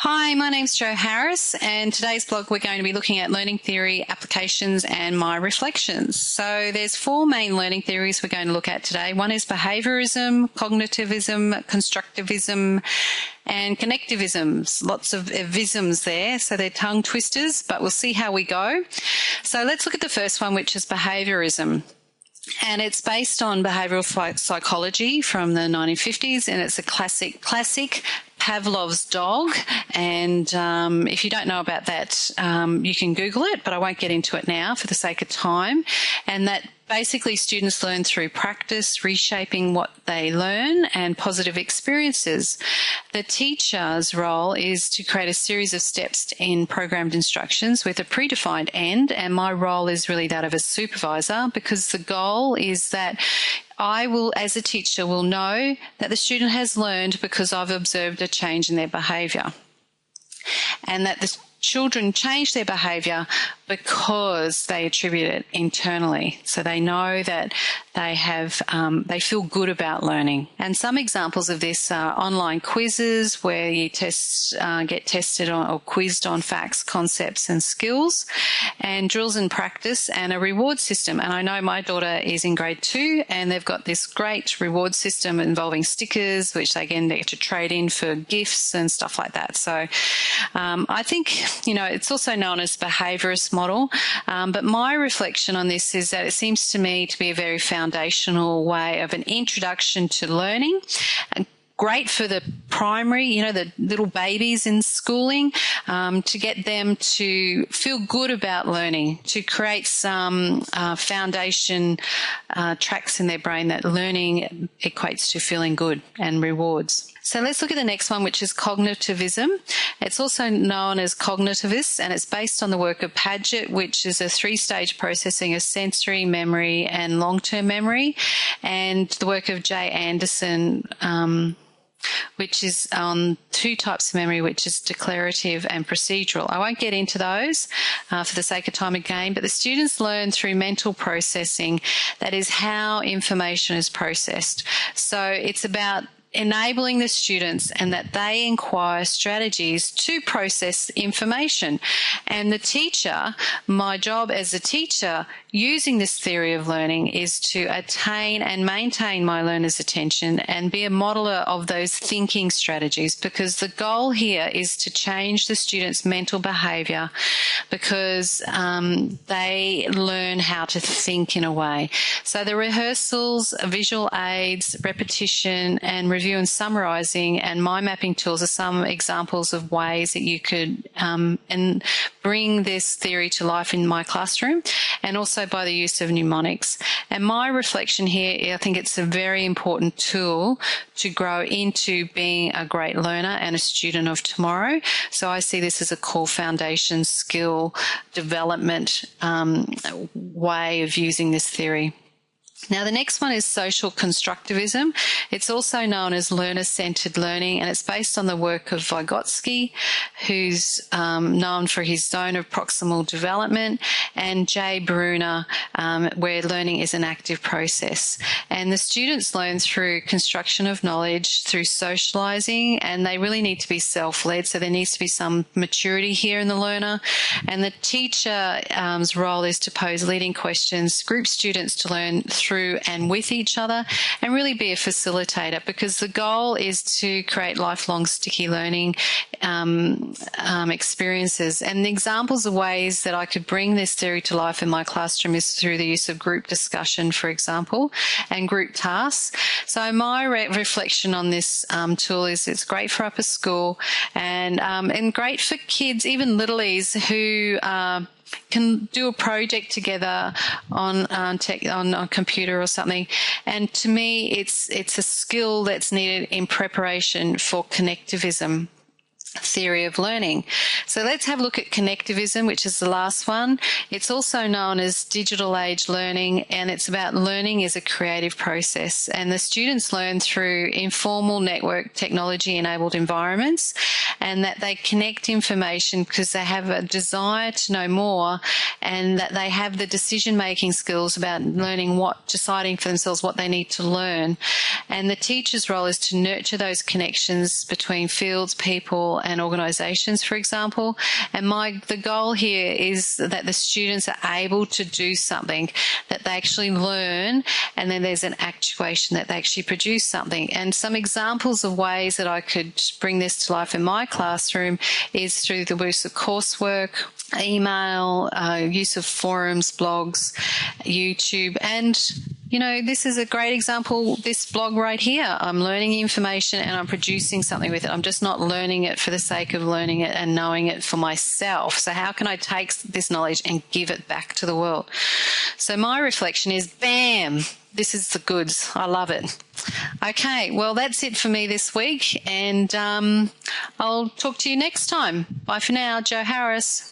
Hi, my name's Jo Harris, and today's blog we're going to be looking at learning theory, applications and my reflections. So there's four main learning theories we're going to look at today. One is Behaviourism, Cognitivism, Constructivism and Connectivism. Lots of isms there, so they're tongue twisters, but we'll see how we go. So let's look at the first one, which is Behaviorism. And it's based on behavioural psychology from the 1950s, and it's a classic Pavlov's dog. And if you don't know about that, you can Google it, but I won't get into it now for the sake of time. And that basically students learn through practice, reshaping what they learn, and positive experiences. The teacher's role is to create a series of steps in programmed instructions with a predefined end, and my role is really that of a supervisor, because the goal is that I will, as a teacher, will know that the student has learned because I've observed a change in their behaviour, and that the children change their behaviour because they attribute it internally. So they know that they feel good about learning. And some examples of this are online quizzes where you get tested on or quizzed on facts, concepts and skills, and drills and practice, and a reward system. And I know my daughter is in grade 2, and they've got this great reward system involving stickers, which they get to trade in for gifts and stuff like that. So I think, it's also known as behaviourist model, but my reflection on this is that it seems to me to be a very foundational way of an introduction to learning. Great for the primary, the little babies in schooling, to get them to feel good about learning, to create some foundation tracks in their brain that learning equates to feeling good and rewards. So let's look at the next one, which is Cognitivism. It's also known as Cognitivist, and it's based on the work of Paget, which is a 3-stage processing of sensory, memory and long-term memory, and the work of J. Anderson, which is on 2 types of memory, which is declarative and procedural. I won't get into those for the sake of time again, but the students learn through mental processing. That is how information is processed. So it's about enabling the students and that they inquire strategies to process information. And the teacher, my job as a teacher using this theory of learning is to attain and maintain my learners' attention and be a modeler of those thinking strategies, because the goal here is to change the students' mental behaviour, because they learn how to think in a way. So the rehearsals, visual aids, repetition and review and summarising and mind mapping tools are some examples of ways that you could and bring this theory to life in my classroom, and also by the use of mnemonics. And my reflection here, I think it's a very important tool to grow into being a great learner and a student of tomorrow. So I see this as a core foundation skill development way of using this theory. Now, the next one is social constructivism. It's also known as learner-centered learning, and it's based on the work of Vygotsky, who's known for his zone of proximal development, and J. Bruner, where learning is an active process. And the students learn through construction of knowledge, through socialising, and they really need to be self-led, so there needs to be some maturity here in the learner. And the teacher's role is to pose leading questions, group students to learn through and with each other, and really be a facilitator, because the goal is to create lifelong sticky learning experiences. And the examples of ways that I could bring this theory to life in my classroom is through the use of group discussion, for example, and group tasks. So my reflection on this tool is it's great for upper school and great for kids, even littlies, who can do a project together on a computer or something. And to me, it's a skill that's needed in preparation for Connectivism theory of learning. So let's have a look at Connectivism, which is the last one. It's also known as digital age learning, and it's about learning as a creative process. And the students learn through informal network technology enabled environments, and that they connect information because they have a desire to know more, and that they have the decision-making skills about deciding for themselves what they need to learn. And the teacher's role is to nurture those connections between fields, people, and organisations, for example. And the goal here is that the students are able to do something, that they actually learn, and then there's an actuation that they actually produce something. And some examples of ways that I could bring this to life in my classroom is through the use of coursework, email, use of forums, blogs, YouTube, and this is a great example, this blog right here. I'm learning information and I'm producing something with it. I'm just not learning it for the sake of learning it and knowing it for myself. So how can I take this knowledge and give it back to the world? So my reflection is, bam, this is the goods. I love it. Okay, well, that's it for me this week, and I'll talk to you next time. Bye for now. Jo Harris.